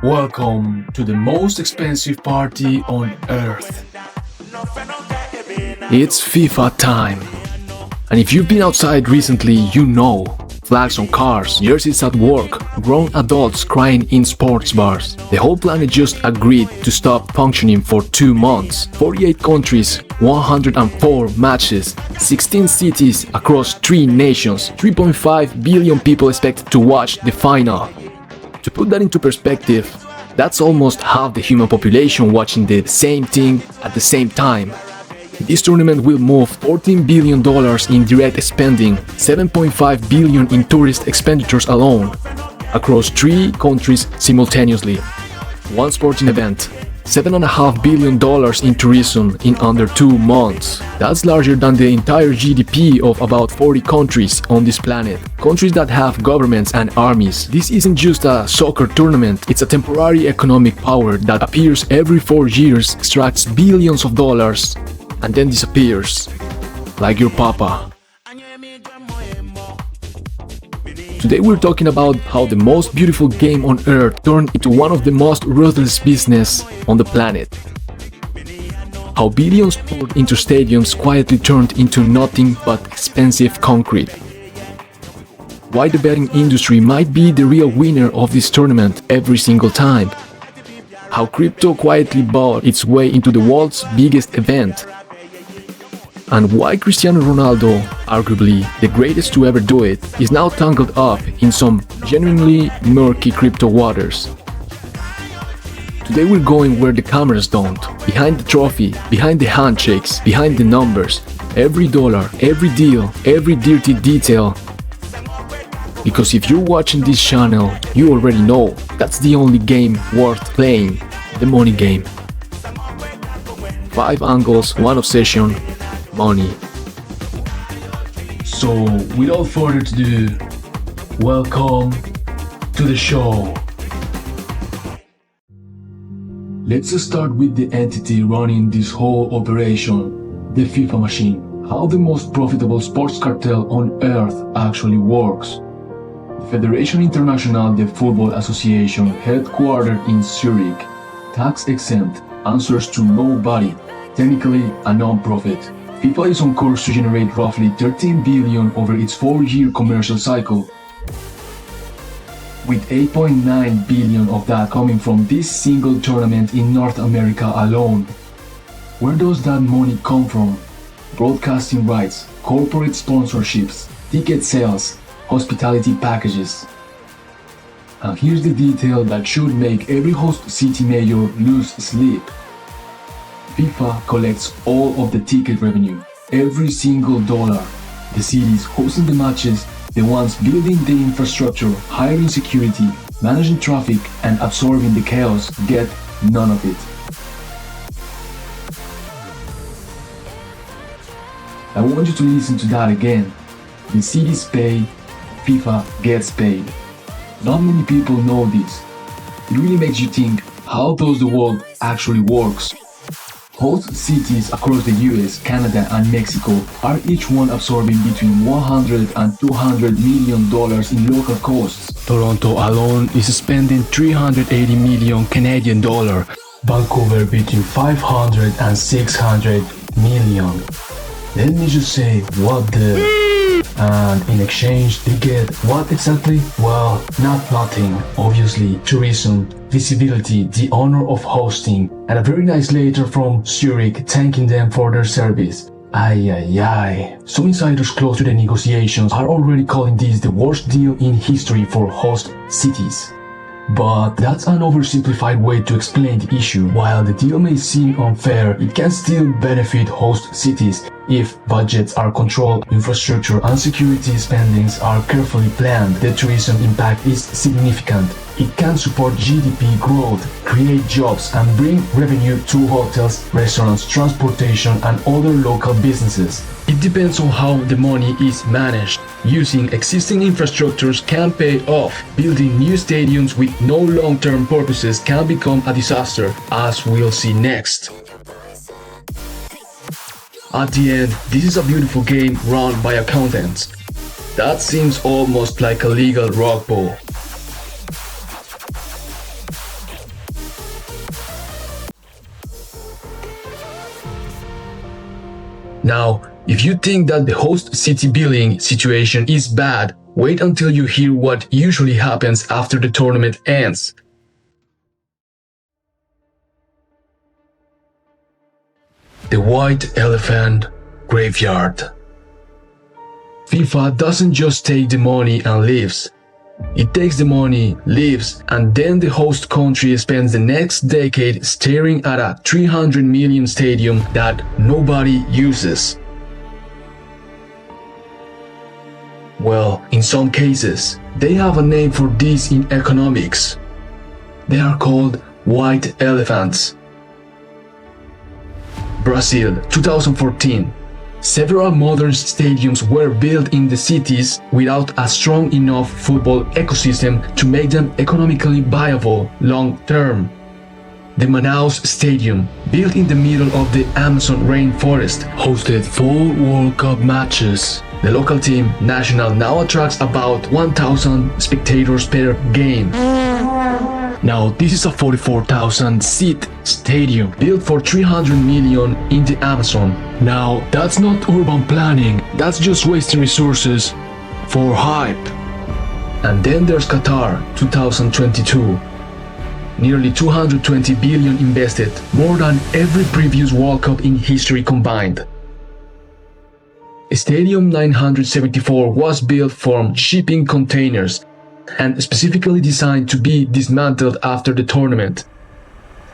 Welcome to the most expensive party on earth. It's FIFA time. And if you've been outside recently, you know. Flags on cars, jerseys at work, grown adults crying in sports bars. The whole planet just agreed to stop functioning for 2 months. 48 countries, 104 matches, 16 cities across 3 nations, 3.5 billion people expected to watch the final. To put that into perspective, that's almost half the human population watching the same thing at the same time. This tournament will move $14 billion in direct spending, $7.5 billion in tourist expenditures alone, across 3 countries simultaneously. One sporting event, $7.5 billion in tourism in under 2 months. That's larger than the entire GDP of about 40 countries on this planet. Countries that have governments and armies. This isn't just a soccer tournament, it's a temporary economic power that appears every 4 years, extracts billions of dollars, and then disappears, like your papa. Today we're talking about how the most beautiful game on earth turned into one of the most ruthless business on the planet. How billions poured into stadiums quietly turned into nothing but expensive concrete. Why the betting industry might be the real winner of this tournament every single time. How crypto quietly bought its way into the world's biggest event. And why Cristiano Ronaldo, arguably the greatest to ever do it, is now tangled up in some genuinely murky crypto waters. Today we're going where the cameras don't, behind the trophy, behind the handshakes, behind the numbers, every dollar, every deal, every dirty detail. Because if you're watching this channel, you already know that's the only game worth playing, the money game. 5 angles, 1 obsession, money. So, without further ado, welcome to the show. Let's start with the entity running this whole operation, the FIFA machine. How the most profitable sports cartel on earth actually works. The Fédération Internationale de Football Association, headquartered in Zurich, tax exempt, answers to nobody, technically a non-profit. FIFA is on course to generate roughly 13 billion over its 4-year commercial cycle, with 8.9 billion of that coming from this single tournament in North America alone. Where does that money come from? Broadcasting rights, corporate sponsorships, ticket sales, hospitality packages. And here's the detail that should make every host city mayor lose sleep. FIFA collects all of the ticket revenue, every single dollar. The cities hosting the matches, the ones building the infrastructure, hiring security, managing traffic, and absorbing the chaos get none of it. I want you to listen to that again. The cities pay, FIFA gets paid. Not many people know this. It really makes you think, how does the world actually works? Host cities across the US, Canada, and Mexico are each one absorbing between $100 and $200 million in local costs. Toronto alone is spending 380 million Canadian dollar. Vancouver between 500 and 600 million. Let me just say, what the... And in exchange they get what exactly? Well, not nothing. Obviously, tourism, visibility, the honor of hosting, and a very nice letter from Zurich thanking them for their service. Ay ay ay. Some insiders close to the negotiations are already calling this the worst deal in history for host cities. But that's an oversimplified way to explain the issue. While the deal may seem unfair, it can still benefit host cities if budgets are controlled, infrastructure and security spendings are carefully planned. The tourism impact is significant. It can support GDP growth, create jobs, and bring revenue to hotels, restaurants, transportation, and other local businesses. It depends on how the money is managed. Using existing infrastructures can pay off. Building new stadiums with no long-term purposes can become a disaster, as we'll see next. At the end, this is a beautiful game run by accountants. That seems almost like a legal rug pull. Now, if you think that the host city billing situation is bad, wait until you hear what usually happens after the tournament ends. The White Elephant Graveyard. FIFA doesn't just take the money and leaves. It takes the money, leaves, and then the host country spends the next decade staring at a 300 million stadium that nobody uses. Well, in some cases, they have a name for this in economics. They are called white elephants. Brazil, 2014. Several modern stadiums were built in the cities without a strong enough football ecosystem to make them economically viable long term. The Manaus Stadium, built in the middle of the Amazon rainforest, hosted 4 World Cup matches. The local team, Nacional, now attracts about 1,000 spectators per game. Now, this is a 44,000-seat stadium built for 300 million in the Amazon. Now, that's not urban planning, that's just wasting resources for hype. And then there's Qatar, 2022. Nearly 220 billion invested, more than every previous World Cup in history combined. Stadium 974 was built from shipping containers and specifically designed to be dismantled after the tournament.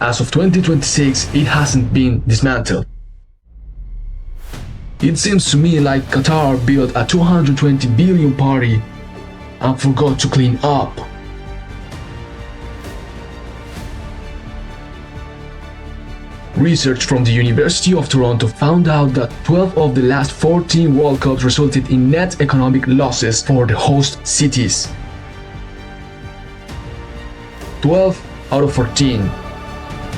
As of 2026, it hasn't been dismantled. It seems to me like Qatar built a 220 billion party and forgot to clean up. Research from the University of Toronto found out that 12 of the last 14 World Cups resulted in net economic losses for the host cities. 12 out of 14.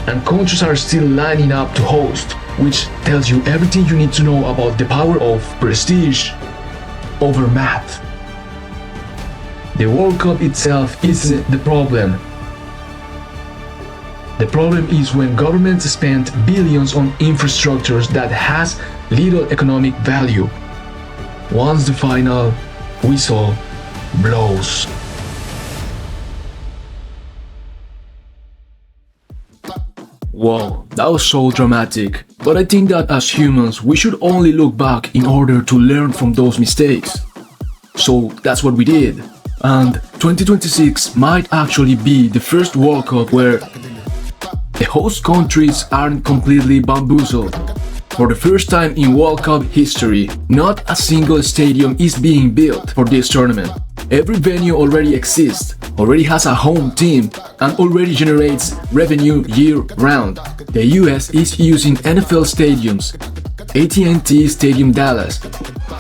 And countries are still lining up to host, which tells you everything you need to know about the power of prestige over math. The World Cup itself isn't the problem. The problem is when governments spend billions on infrastructures that has little economic value. Once the final whistle blows. Wow, that was so dramatic. But I think that as humans, we should only look back in order to learn from those mistakes. So that's what we did. And 2026 might actually be the first World Cup where the host countries aren't completely bamboozled. For the first time in World Cup history, not a single stadium is being built for this tournament. Every venue already exists, already has a home team, and already generates revenue year-round. The US is using NFL stadiums, AT&T Stadium Dallas,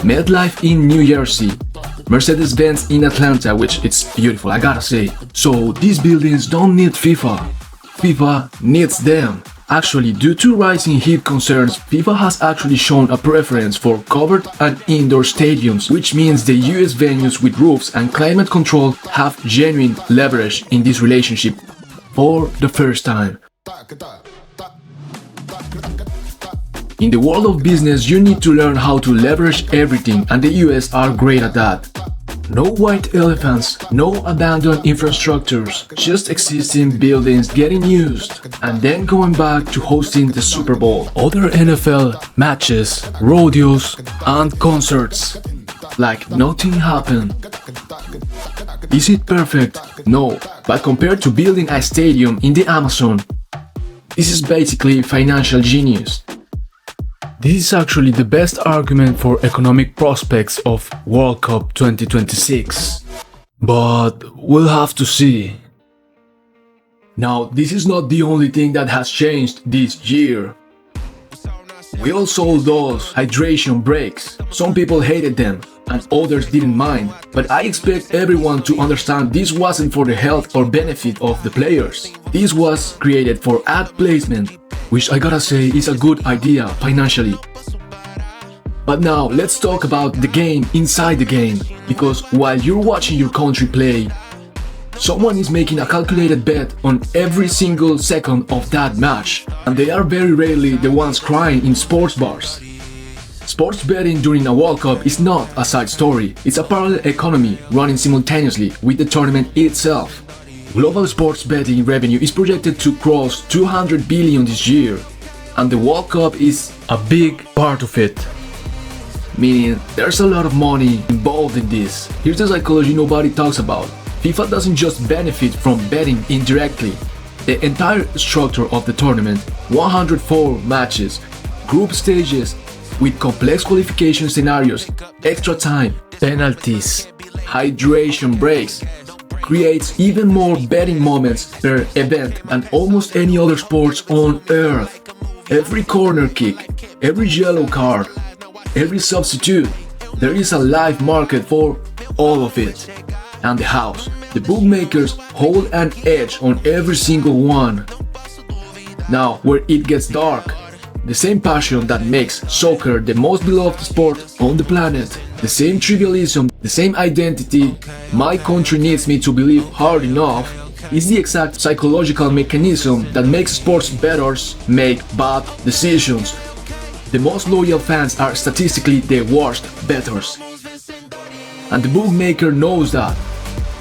MetLife in New Jersey, Mercedes-Benz in Atlanta, which it's beautiful, I gotta say. So these buildings don't need FIFA. FIFA needs them. Actually, due to rising heat concerns, FIFA has actually shown a preference for covered and indoor stadiums, which means the US venues with roofs and climate control have genuine leverage in this relationship for the first time. In the world of business, you need to learn how to leverage everything, and the US are great at that. No white elephants, no abandoned infrastructures, just existing buildings getting used, and then going back to hosting the Super Bowl, other NFL matches, rodeos, and concerts. Like nothing happened. Is it perfect? No, but compared to building a stadium in the Amazon, this is basically financial genius. This is actually the best argument for economic prospects of World Cup 2026. But we'll have to see. Now, this is not the only thing that has changed this year. We all saw those hydration breaks. Some people hated them and others didn't mind. But I expect everyone to understand this wasn't for the health or benefit of the players. This was created for ad placement, which I gotta say is a good idea financially. But now let's talk about the game inside the game, because while you're watching your country play, someone is making a calculated bet on every single second of that match, and they are very rarely the ones crying in sports bars. Sports betting during a World Cup is not a side story, it's a parallel economy running simultaneously with the tournament itself. Global sports betting revenue is projected to cross 200 billion this year, and the World Cup is a big part of it. Meaning, there's a lot of money involved in this. Here's the psychology nobody talks about. FIFA doesn't just benefit from betting indirectly. The entire structure of the tournament, 104 matches, group stages with complex qualification scenarios, extra time, penalties, hydration breaks, creates even more betting moments per event than almost any other sports on earth. Every corner kick, every yellow card, every substitute, there is a live market for all of it. And the house, the bookmakers hold an edge on every single one. Now, where it gets dark, the same passion that makes soccer the most beloved sport on the planet, the same trivialism, the same identity my country needs me to believe hard enough, is the exact psychological mechanism that makes sports bettors make bad decisions. The most loyal fans are statistically the worst bettors. And the bookmaker knows that.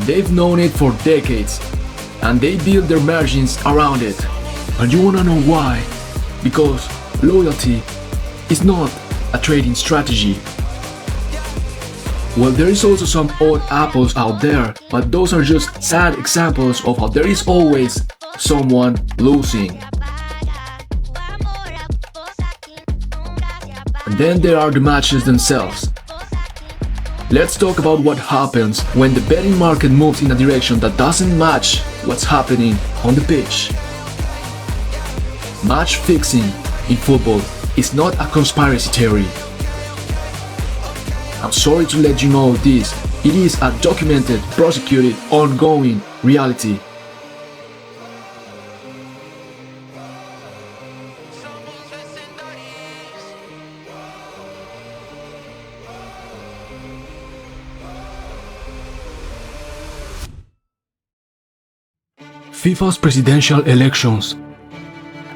They've known it for decades, and they build their margins around it. And you wanna know why? Because loyalty is not a trading strategy. Well, there is also some odd apples out there, but those are just sad examples of how there is always someone losing. And then there are the matches themselves. Let's talk about what happens when the betting market moves in a direction that doesn't match what's happening on the pitch. Match fixing in football is not a conspiracy theory. I'm sorry to let you know this, it is a documented, prosecuted, ongoing reality. FIFA's presidential elections,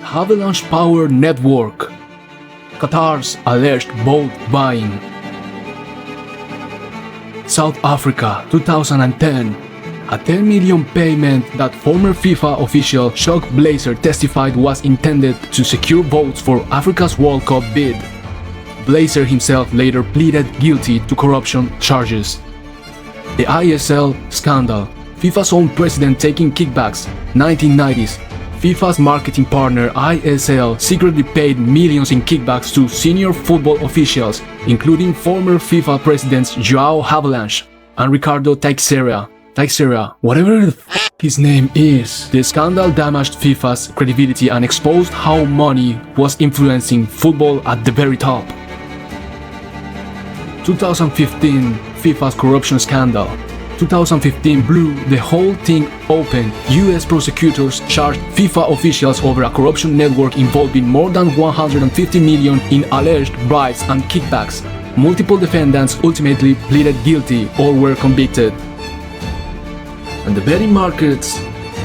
Avalanche Power Network, Qatar's alleged vote buying, South Africa 2010, a 10 million payment that former FIFA official Chuck Blazer testified was intended to secure votes for Africa's World Cup bid. Blazer himself later pleaded guilty to corruption charges. The ISL scandal, FIFA's own president taking kickbacks, 1990s. FIFA's marketing partner ISL secretly paid millions in kickbacks to senior football officials, including former FIFA presidents João Havelange and Ricardo Teixeira, whatever the f his name is. The scandal damaged FIFA's credibility and exposed how money was influencing football at the very top. 2015 FIFA's corruption scandal. 2015 blew the whole thing open. US prosecutors charged FIFA officials over a corruption network involving more than 150 million in alleged bribes and kickbacks. Multiple defendants ultimately pleaded guilty or were convicted. And the betting markets,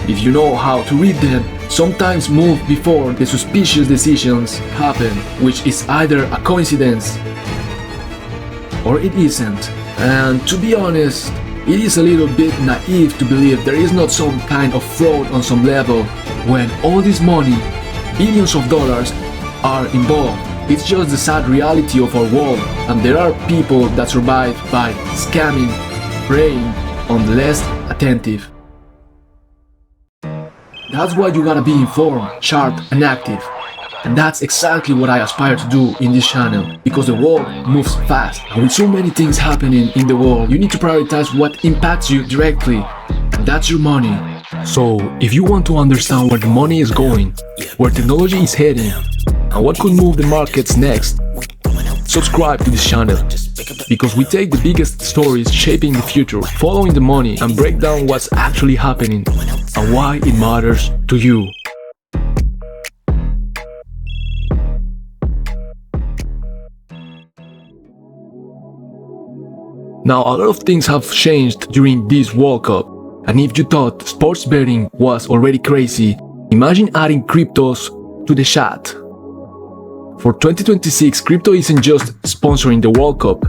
if you know how to read them, sometimes move before the suspicious decisions happen, which is either a coincidence or it isn't. And to be honest, it is a little bit naive to believe there is not some kind of fraud on some level when all this money, billions of dollars, are involved. It's just the sad reality of our world, and there are people that survive by scamming, preying on the less attentive. That's why you gotta be informed, sharp, and active. And that's exactly what I aspire to do in this channel, because the world moves fast, and with so many things happening in the world, you need to prioritize what impacts you directly, and that's your money. So, if you want to understand where the money is going, where technology is heading, and what could move the markets next, subscribe to this channel, because we take the biggest stories shaping the future, following the money, and break down what's actually happening, and why it matters to you. Now, a lot of things have changed during this World Cup, and if you thought sports betting was already crazy, imagine adding cryptos to the chat. For 2026, crypto isn't just sponsoring the World Cup,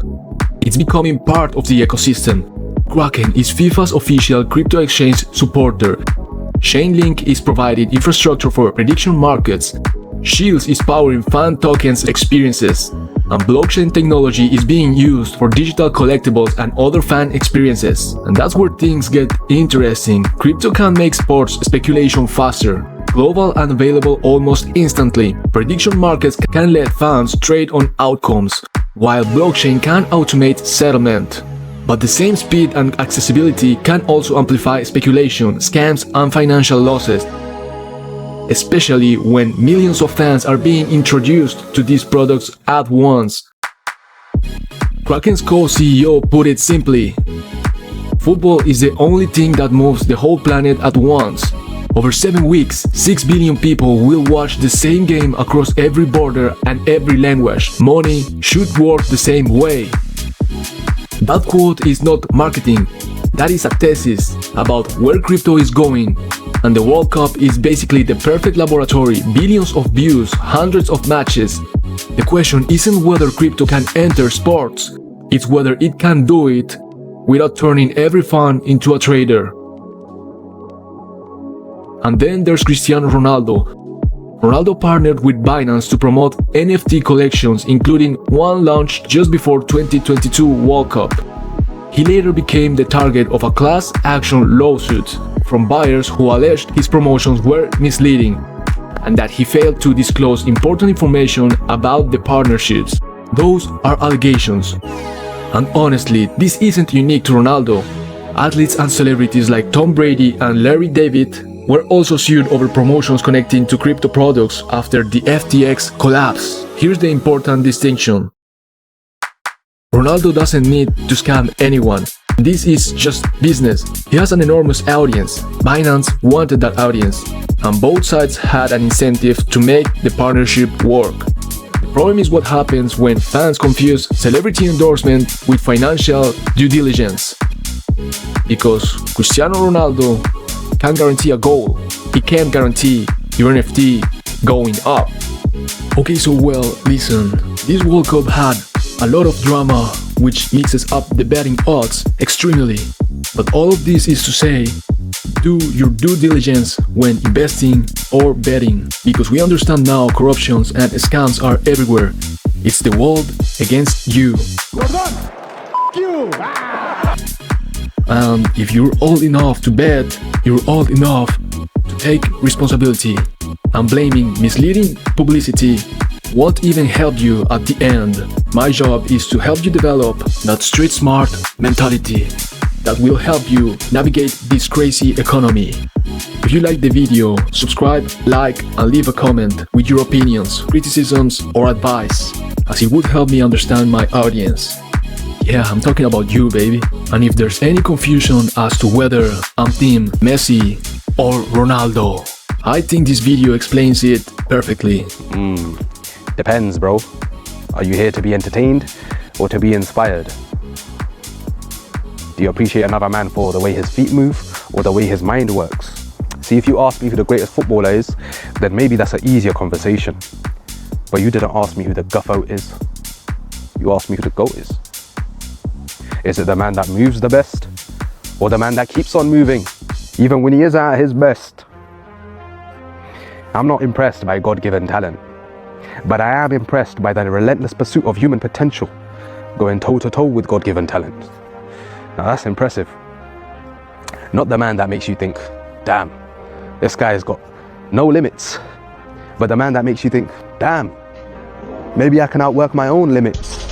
it's becoming part of the ecosystem. Kraken is FIFA's official crypto exchange supporter. Chainlink is providing infrastructure for prediction markets. Shields is powering fan tokens experiences. And blockchain technology is being used for digital collectibles and other fan experiences. And that's where things get interesting. Crypto can make sports speculation faster, global and available almost instantly. Prediction markets can let fans trade on outcomes, while blockchain can automate settlement. But the same speed and accessibility can also amplify speculation, scams, and financial losses, especially when millions of fans are being introduced to these products at once. Kraken's co-CEO put it simply: football is the only thing that moves the whole planet at once. Over 7 weeks, 6 billion people will watch the same game across every border and every language. Money should work the same way. That quote is not marketing, that is a thesis about where crypto is going. And the World Cup is basically the perfect laboratory. Billions of views, hundreds of matches. The question isn't whether crypto can enter sports, it's whether it can do it without turning every fan into a trader. And then there's Cristiano Ronaldo. Ronaldo partnered with Binance to promote NFT collections, including one launched just before 2022 World Cup. He later became the target of a class action lawsuit from buyers who alleged his promotions were misleading and that he failed to disclose important information about the partnerships. Those are allegations. And honestly, this isn't unique to Ronaldo. Athletes and celebrities like Tom Brady and Larry David were also sued over promotions connecting to crypto products after the FTX collapse. Here's the important distinction. Ronaldo doesn't need to scam anyone. This is just business. He has an enormous audience. Binance wanted that audience, and both sides had an incentive to make the partnership work. The problem is what happens when fans confuse celebrity endorsement with financial due diligence. Because Cristiano Ronaldo can guarantee a goal, he can't guarantee your NFT going up. Okay, so well, listen, this World Cup had a lot of drama which mixes up the betting odds extremely. But all of this is to say, do your due diligence when investing or betting, because we understand now corruptions and scams are everywhere. It's the world against you. And if you're old enough to bet, you're old enough to take responsibility. And blaming misleading publicity won't even help you at the end. My job is to help you develop that street smart mentality that will help you navigate this crazy economy. If you like the video, subscribe, like, and leave a comment with your opinions, criticisms, or advice, as it would help me understand my audience. Yeah, I'm talking about you, baby. And if there's any confusion as to whether I'm team Messi or Ronaldo, I think this video explains it perfectly. Depends, bro. Are you here to be entertained or to be inspired? Do you appreciate another man for the way his feet move or the way his mind works? See, if you ask me who the greatest footballer is, then maybe that's an easier conversation. But you didn't ask me who the guffo is. You asked me who the GOAT is. Is it the man that moves the best or the man that keeps on moving even when he is at his best? I'm not impressed by God-given talent, but I am impressed by the relentless pursuit of human potential, going toe-to-toe with God-given talent. Now that's impressive. Not the man that makes you think, damn, this guy has got no limits, but the man that makes you think, damn, maybe I can outwork my own limits.